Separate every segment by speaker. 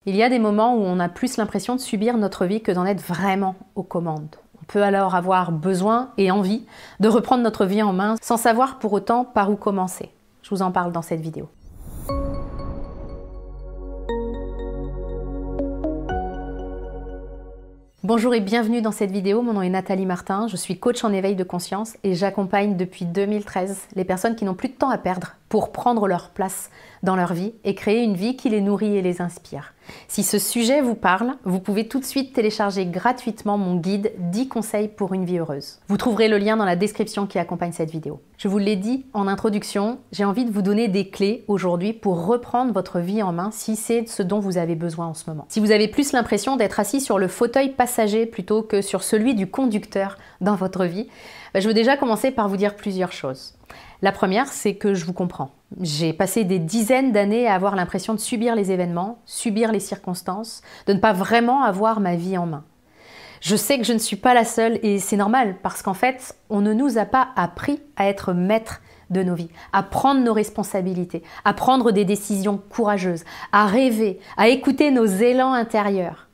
Speaker 1: Il y a des moments où on a plus l'impression de subir notre vie que d'en être vraiment aux commandes. On peut alors avoir besoin et envie de reprendre notre vie en main sans savoir pour autant par où commencer. Je vous en parle dans cette vidéo. Bonjour et bienvenue dans cette vidéo, mon nom est Nathalie Martin, je suis coach en éveil de conscience et j'accompagne depuis 2013 les personnes qui n'ont plus de temps à perdre pour prendre leur place dans leur vie et créer une vie qui les nourrit et les inspire. Si ce sujet vous parle, vous pouvez tout de suite télécharger gratuitement mon guide 10 conseils pour une vie heureuse. Vous trouverez le lien dans la description qui accompagne cette vidéo. Je vous l'ai dit en introduction, j'ai envie de vous donner des clés aujourd'hui pour reprendre votre vie en main si c'est ce dont vous avez besoin en ce moment. Si vous avez plus l'impression d'être assis sur le fauteuil passager plutôt que sur celui du conducteur dans votre vie, je veux déjà commencer par vous dire plusieurs choses. La première, c'est que je vous comprends. J'ai passé des dizaines d'années à avoir l'impression de subir les événements, subir les circonstances, de ne pas vraiment avoir ma vie en main. Je sais que je ne suis pas la seule et c'est normal parce qu'en fait, on ne nous a pas appris à être maître de nos vies, à prendre nos responsabilités, à prendre des décisions courageuses, à rêver, à écouter nos élans intérieurs.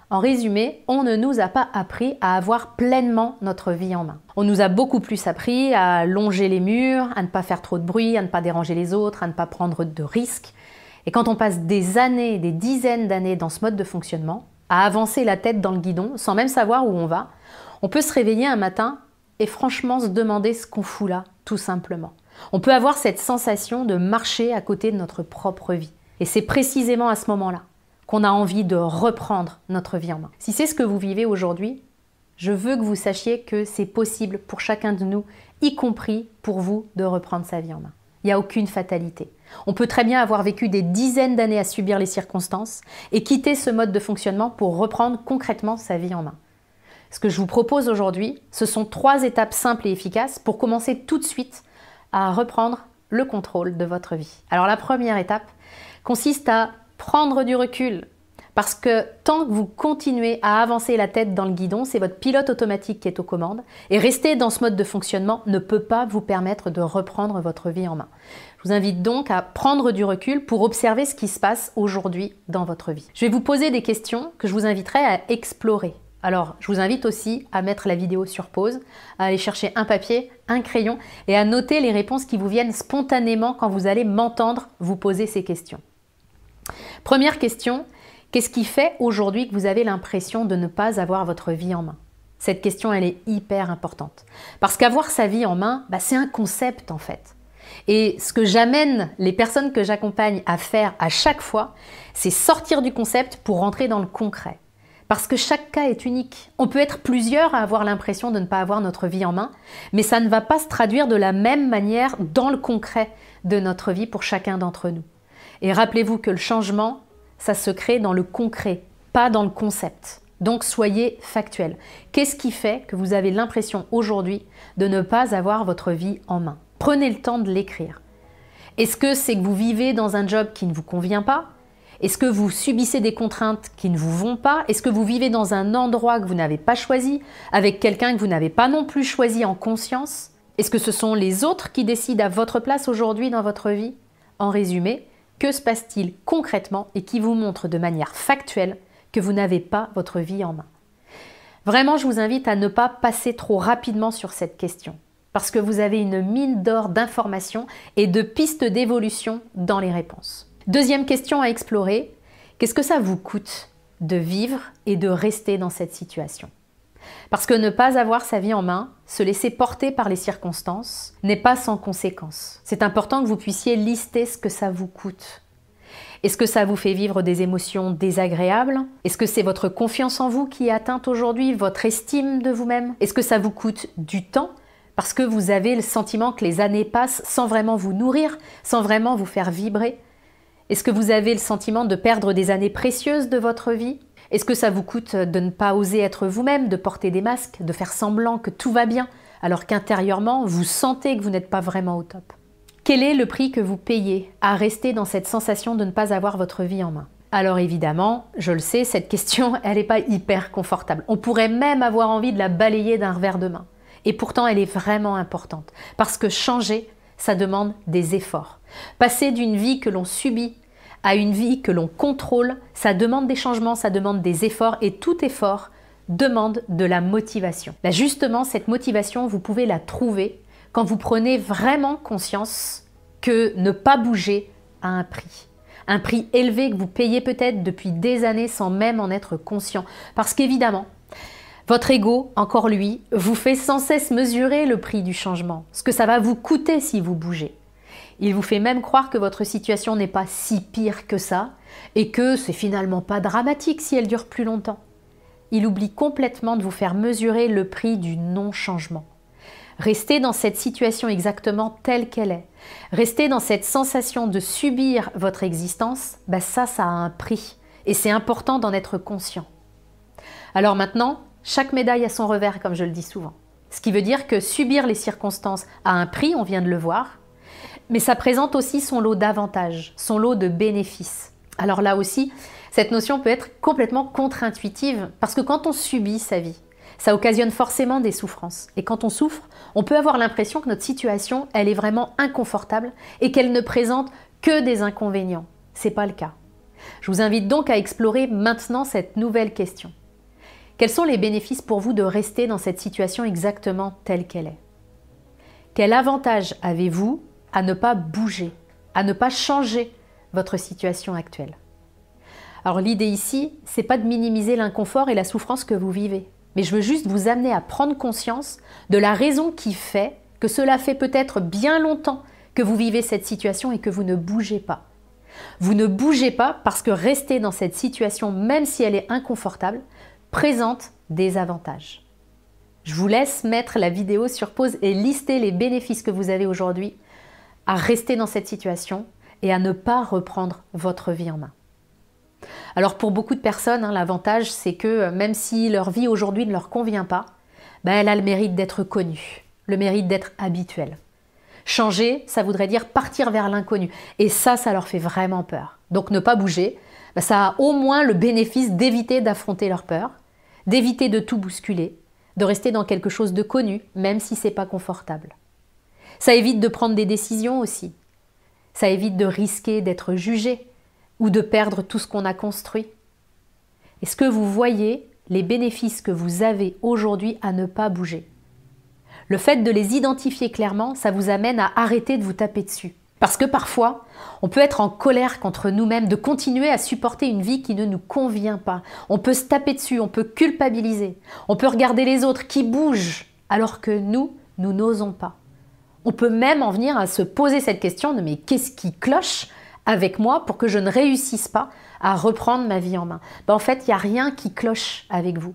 Speaker 1: En résumé, on ne nous a pas appris à avoir pleinement notre vie en main. On nous a beaucoup plus appris à longer les murs, à ne pas faire trop de bruit, à ne pas déranger les autres, à ne pas prendre de risques. Et quand on passe des années, des dizaines d'années dans ce mode de fonctionnement, à avancer la tête dans le guidon sans même savoir où on va, on peut se réveiller un matin et franchement se demander ce qu'on fout là, tout simplement. On peut avoir cette sensation de marcher à côté de notre propre vie. Et c'est précisément à ce moment-là qu'on a envie de reprendre notre vie en main. Si c'est ce que vous vivez aujourd'hui, je veux que vous sachiez que c'est possible pour chacun de nous, y compris pour vous, de reprendre sa vie en main. Il n'y a aucune fatalité. On peut très bien avoir vécu des dizaines d'années à subir les circonstances et quitter ce mode de fonctionnement pour reprendre concrètement sa vie en main. Ce que je vous propose aujourd'hui, ce sont 3 étapes simples et efficaces pour commencer tout de suite à reprendre le contrôle de votre vie. Alors la première étape consiste à prendre du recul, parce que tant que vous continuez à avancer la tête dans le guidon, c'est votre pilote automatique qui est aux commandes, et rester dans ce mode de fonctionnement ne peut pas vous permettre de reprendre votre vie en main. Je vous invite donc à prendre du recul pour observer ce qui se passe aujourd'hui dans votre vie. Je vais vous poser des questions que je vous inviterai à explorer. Alors, je vous invite aussi à mettre la vidéo sur pause, à aller chercher un papier, un crayon et à noter les réponses qui vous viennent spontanément quand vous allez m'entendre vous poser ces questions. Première question, qu'est-ce qui fait aujourd'hui que vous avez l'impression de ne pas avoir votre vie en main? Cette question, elle est hyper importante. Parce qu'avoir sa vie en main, c'est un concept en fait. Et ce que j'amène les personnes que j'accompagne à faire à chaque fois, c'est sortir du concept pour rentrer dans le concret. Parce que chaque cas est unique. On peut être plusieurs à avoir l'impression de ne pas avoir notre vie en main, mais ça ne va pas se traduire de la même manière dans le concret de notre vie pour chacun d'entre nous. Et rappelez-vous que le changement, ça se crée dans le concret, pas dans le concept. Donc soyez factuel. Qu'est-ce qui fait que vous avez l'impression aujourd'hui de ne pas avoir votre vie en main? Prenez le temps de l'écrire. Est-ce que c'est que vous vivez dans un job qui ne vous convient pas? Est-ce que vous subissez des contraintes qui ne vous vont pas? Est-ce que vous vivez dans un endroit que vous n'avez pas choisi, avec quelqu'un que vous n'avez pas non plus choisi en conscience? Est-ce que ce sont les autres qui décident à votre place aujourd'hui dans votre vie? En résumé, que se passe-t-il concrètement et qui vous montre de manière factuelle que vous n'avez pas votre vie en main? Vraiment, je vous invite à ne pas passer trop rapidement sur cette question parce que vous avez une mine d'or d'informations et de pistes d'évolution dans les réponses. Deuxième question à explorer, qu'est-ce que ça vous coûte de vivre et de rester dans cette situation? Parce que ne pas avoir sa vie en main, se laisser porter par les circonstances, n'est pas sans conséquences. C'est important que vous puissiez lister ce que ça vous coûte. Est-ce que ça vous fait vivre des émotions désagréables? Est-ce que c'est votre confiance en vous qui est atteinte aujourd'hui, votre estime de vous-même? Est-ce que ça vous coûte du temps? Parce que vous avez le sentiment que les années passent sans vraiment vous nourrir, sans vraiment vous faire vibrer? Est-ce que vous avez le sentiment de perdre des années précieuses de votre vie? Est-ce que ça vous coûte de ne pas oser être vous-même, de porter des masques, de faire semblant que tout va bien, alors qu'intérieurement, vous sentez que vous n'êtes pas vraiment au top? Quel est le prix que vous payez à rester dans cette sensation de ne pas avoir votre vie en main? Alors évidemment, je le sais, cette question, elle n'est pas hyper confortable. On pourrait même avoir envie de la balayer d'un revers de main. Et pourtant, elle est vraiment importante. Parce que changer, ça demande des efforts. Passer d'une vie que l'on subit à une vie que l'on contrôle, ça demande des changements, ça demande des efforts et tout effort demande de la motivation. Là, justement, cette motivation, vous pouvez la trouver quand vous prenez vraiment conscience que ne pas bouger a un prix élevé que vous payez peut-être depuis des années sans même en être conscient. Parce qu'évidemment, votre ego, encore lui, vous fait sans cesse mesurer le prix du changement, ce que ça va vous coûter si vous bougez. Il vous fait même croire que votre situation n'est pas si pire que ça et que c'est finalement pas dramatique si elle dure plus longtemps. Il oublie complètement de vous faire mesurer le prix du non-changement. Rester dans cette situation exactement telle qu'elle est, rester dans cette sensation de subir votre existence, ça a un prix et c'est important d'en être conscient. Alors maintenant, chaque médaille a son revers, comme je le dis souvent. Ce qui veut dire que subir les circonstances a un prix, on vient de le voir, mais ça présente aussi son lot d'avantages, son lot de bénéfices. Alors là aussi, cette notion peut être complètement contre-intuitive parce que quand on subit sa vie, ça occasionne forcément des souffrances. Et quand on souffre, on peut avoir l'impression que notre situation, elle est vraiment inconfortable et qu'elle ne présente que des inconvénients. Ce n'est pas le cas. Je vous invite donc à explorer maintenant cette nouvelle question. Quels sont les bénéfices pour vous de rester dans cette situation exactement telle qu'elle est? Quel avantage avez-vous à ne pas bouger, à ne pas changer votre situation actuelle? Alors l'idée ici, c'est pas de minimiser l'inconfort et la souffrance que vous vivez, mais je veux juste vous amener à prendre conscience de la raison qui fait que cela fait peut-être bien longtemps que vous vivez cette situation et que vous ne bougez pas. Vous ne bougez pas parce que rester dans cette situation, même si elle est inconfortable, présente des avantages. Je vous laisse mettre la vidéo sur pause et lister les bénéfices que vous avez aujourd'hui à rester dans cette situation et à ne pas reprendre votre vie en main. Alors pour beaucoup de personnes, l'avantage c'est que même si leur vie aujourd'hui ne leur convient pas, elle a le mérite d'être connue, le mérite d'être habituelle. Changer, ça voudrait dire partir vers l'inconnu et ça leur fait vraiment peur. Donc ne pas bouger, ça a au moins le bénéfice d'éviter d'affronter leur peur, d'éviter de tout bousculer, de rester dans quelque chose de connu, même si c'est pas confortable. Ça évite de prendre des décisions aussi. Ça évite de risquer d'être jugé ou de perdre tout ce qu'on a construit. Est-ce que vous voyez les bénéfices que vous avez aujourd'hui à ne pas bouger? Le fait de les identifier clairement, ça vous amène à arrêter de vous taper dessus. Parce que parfois, on peut être en colère contre nous-mêmes, de continuer à supporter une vie qui ne nous convient pas. On peut se taper dessus, on peut culpabiliser, on peut regarder les autres qui bougent, alors que nous n'osons pas. On peut même en venir à se poser cette question de mais qu'est-ce qui cloche avec moi pour que je ne réussisse pas à reprendre ma vie en main? En fait, il n'y a rien qui cloche avec vous.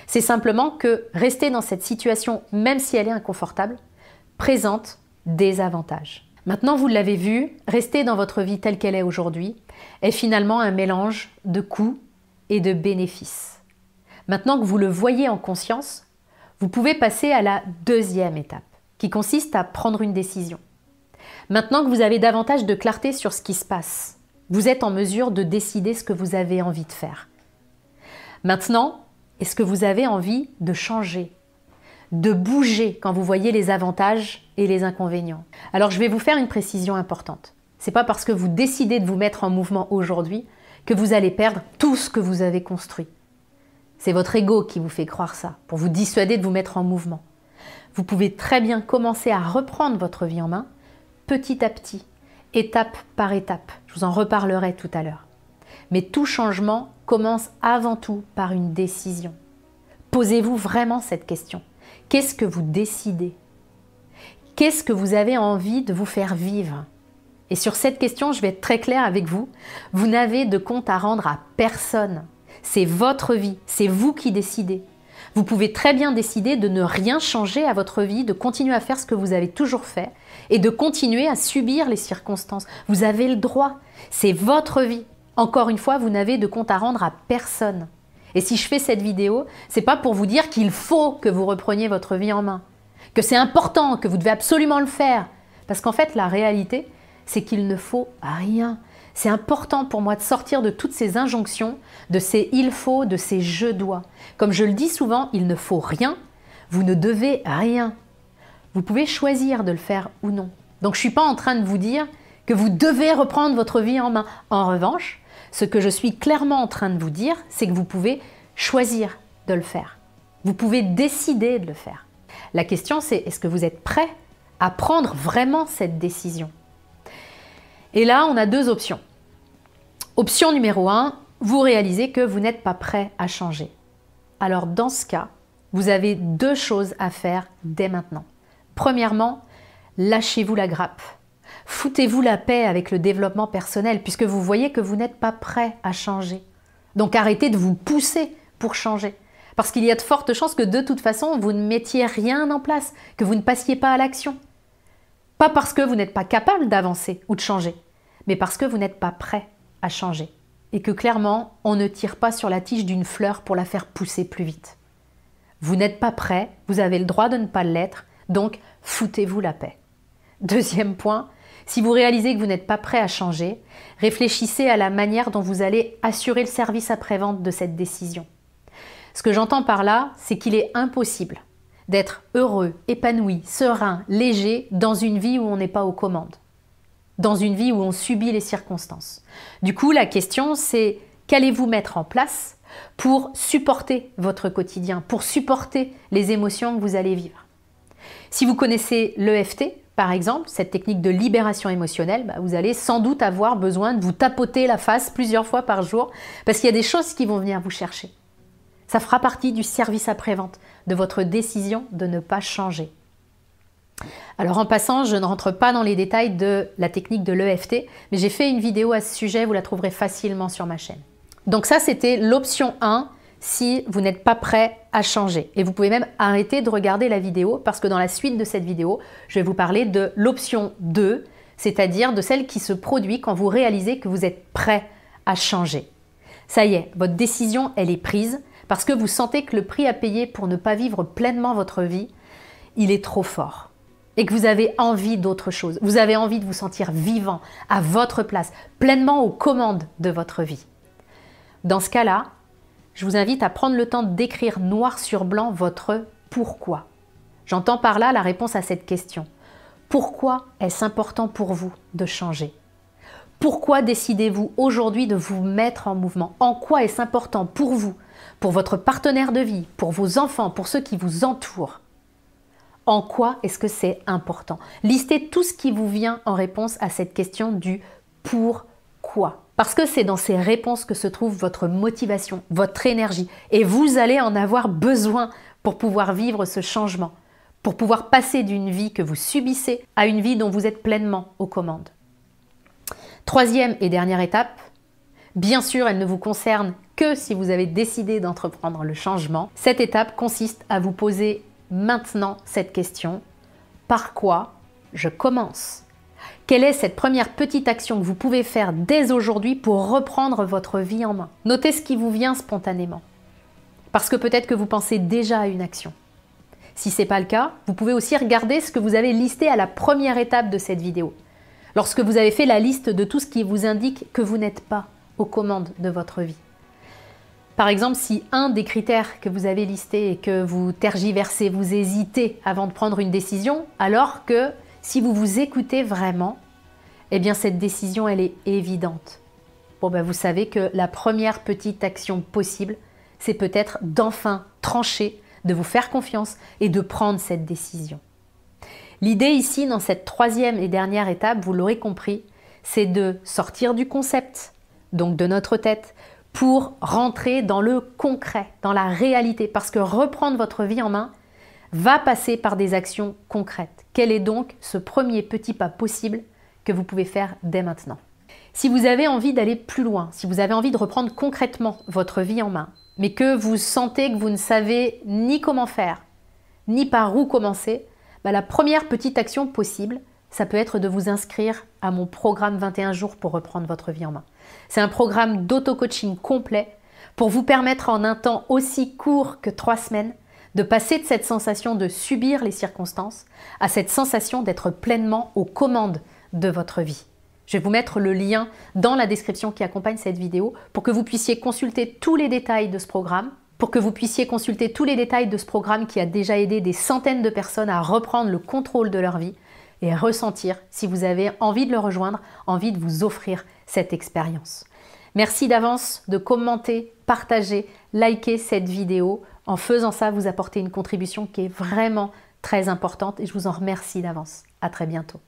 Speaker 1: C'est simplement que rester dans cette situation, même si elle est inconfortable, présente des avantages. Maintenant, vous l'avez vu, rester dans votre vie telle qu'elle est aujourd'hui est finalement un mélange de coûts et de bénéfices. Maintenant que vous le voyez en conscience, vous pouvez passer à la deuxième étape, qui consiste à prendre une décision. Maintenant que vous avez davantage de clarté sur ce qui se passe, vous êtes en mesure de décider ce que vous avez envie de faire. Maintenant, est-ce que vous avez envie de changer, de bouger quand vous voyez les avantages et les inconvénients? Alors je vais vous faire une précision importante. Ce n'est pas parce que vous décidez de vous mettre en mouvement aujourd'hui que vous allez perdre tout ce que vous avez construit. C'est votre ego qui vous fait croire ça, pour vous dissuader de vous mettre en mouvement. Vous pouvez très bien commencer à reprendre votre vie en main, petit à petit, étape par étape. Je vous en reparlerai tout à l'heure. Mais tout changement commence avant tout par une décision. Posez-vous vraiment cette question. Qu'est-ce que vous décidez? Qu'est-ce que vous avez envie de vous faire vivre? Et sur cette question, je vais être très claire avec vous. Vous n'avez de compte à rendre à personne. C'est votre vie, c'est vous qui décidez. Vous pouvez très bien décider de ne rien changer à votre vie, de continuer à faire ce que vous avez toujours fait et de continuer à subir les circonstances. Vous avez le droit, c'est votre vie. Encore une fois, vous n'avez de compte à rendre à personne. Et si je fais cette vidéo, c'est pas pour vous dire qu'il faut que vous repreniez votre vie en main, que c'est important, que vous devez absolument le faire. Parce qu'en fait, la réalité, c'est qu'il ne faut rien. C'est important pour moi de sortir de toutes ces injonctions, de ces « il faut », de ces « je dois ». Comme je le dis souvent, il ne faut rien, vous ne devez rien. Vous pouvez choisir de le faire ou non. Donc je ne suis pas en train de vous dire que vous devez reprendre votre vie en main. En revanche, ce que je suis clairement en train de vous dire, c'est que vous pouvez choisir de le faire. Vous pouvez décider de le faire. La question, c'est est-ce que vous êtes prêt à prendre vraiment cette décision? Et là, on a deux options. Option numéro 1, vous réalisez que vous n'êtes pas prêt à changer. Alors dans ce cas, vous avez deux choses à faire dès maintenant. Premièrement, lâchez-vous la grappe. Foutez-vous la paix avec le développement personnel puisque vous voyez que vous n'êtes pas prêt à changer. Donc arrêtez de vous pousser pour changer. Parce qu'il y a de fortes chances que de toute façon, vous ne mettiez rien en place, que vous ne passiez pas à l'action. Pas parce que vous n'êtes pas capable d'avancer ou de changer, mais parce que vous n'êtes pas prêt à changer. Et que clairement, on ne tire pas sur la tige d'une fleur pour la faire pousser plus vite. Vous n'êtes pas prêt, vous avez le droit de ne pas l'être, donc foutez-vous la paix. Deuxième point, si vous réalisez que vous n'êtes pas prêt à changer, réfléchissez à la manière dont vous allez assurer le service après-vente de cette décision. Ce que j'entends par là, c'est qu'il est impossible d'être heureux, épanoui, serein, léger dans une vie où on n'est pas aux commandes, dans une vie où on subit les circonstances. Du coup, la question, c'est qu'allez-vous mettre en place pour supporter votre quotidien, pour supporter les émotions que vous allez vivre? Si vous connaissez l'EFT, par exemple, cette technique de libération émotionnelle, vous allez sans doute avoir besoin de vous tapoter la face plusieurs fois par jour parce qu'il y a des choses qui vont venir vous chercher. Ça fera partie du service après-vente, de votre décision de ne pas changer. Alors en passant, je ne rentre pas dans les détails de la technique de l'EFT, mais j'ai fait une vidéo à ce sujet, vous la trouverez facilement sur ma chaîne. Donc ça, c'était l'option 1 si vous n'êtes pas prêt à changer. Et vous pouvez même arrêter de regarder la vidéo parce que dans la suite de cette vidéo, je vais vous parler de l'option 2, c'est-à-dire de celle qui se produit quand vous réalisez que vous êtes prêt à changer. Ça y est, votre décision, elle est prise parce que vous sentez que le prix à payer pour ne pas vivre pleinement votre vie, il est trop fort. Et que vous avez envie d'autre chose. Vous avez envie de vous sentir vivant, à votre place, pleinement aux commandes de votre vie. Dans ce cas-là, je vous invite à prendre le temps d'écrire noir sur blanc votre pourquoi. J'entends par là la réponse à cette question. Pourquoi est-ce important pour vous de changer? Pourquoi décidez-vous aujourd'hui de vous mettre en mouvement? En quoi est-ce important pour vous, pour votre partenaire de vie, pour vos enfants, pour ceux qui vous entourent? En quoi est-ce que c'est important? Listez tout ce qui vous vient en réponse à cette question du pourquoi. Parce que c'est dans ces réponses que se trouve votre motivation, votre énergie. Et vous allez en avoir besoin pour pouvoir vivre ce changement, pour pouvoir passer d'une vie que vous subissez à une vie dont vous êtes pleinement aux commandes. Troisième et dernière étape, bien sûr, elle ne vous concerne que si vous avez décidé d'entreprendre le changement. Cette étape consiste à vous poser maintenant cette question. Par quoi je commence? Quelle est cette première petite action que vous pouvez faire dès aujourd'hui pour reprendre votre vie en main? Notez ce qui vous vient spontanément. Parce que peut-être que vous pensez déjà à une action. Si ce n'est pas le cas, vous pouvez aussi regarder ce que vous avez listé à la première étape de cette vidéo. Lorsque vous avez fait la liste de tout ce qui vous indique que vous n'êtes pas aux commandes de votre vie. Par exemple, si un des critères que vous avez listés est que vous tergiversez, vous hésitez avant de prendre une décision, alors que si vous vous écoutez vraiment, eh bien cette décision, elle est évidente. Vous savez que la première petite action possible, c'est peut-être d'enfin trancher, de vous faire confiance et de prendre cette décision. L'idée ici, dans cette troisième et dernière étape, vous l'aurez compris, c'est de sortir du concept, donc de notre tête, pour rentrer dans le concret, dans la réalité. Parce que reprendre votre vie en main va passer par des actions concrètes. Quel est donc ce premier petit pas possible que vous pouvez faire dès maintenant? Si vous avez envie d'aller plus loin, si vous avez envie de reprendre concrètement votre vie en main, mais que vous sentez que vous ne savez ni comment faire, ni par où commencer, la première petite action possible, ça peut être de vous inscrire à mon programme 21 jours pour reprendre votre vie en main. C'est un programme d'auto-coaching complet pour vous permettre en un temps aussi court que 3 semaines de passer de cette sensation de subir les circonstances à cette sensation d'être pleinement aux commandes de votre vie. Je vais vous mettre le lien dans la description qui accompagne cette vidéo pour que vous puissiez consulter tous les détails de ce programme, qui a déjà aidé des centaines de personnes à reprendre le contrôle de leur vie, et ressentir si vous avez envie de le rejoindre, envie de vous offrir cette expérience. Merci d'avance de commenter, partager, liker cette vidéo. En faisant ça, vous apportez une contribution qui est vraiment très importante et je vous en remercie d'avance. À très bientôt.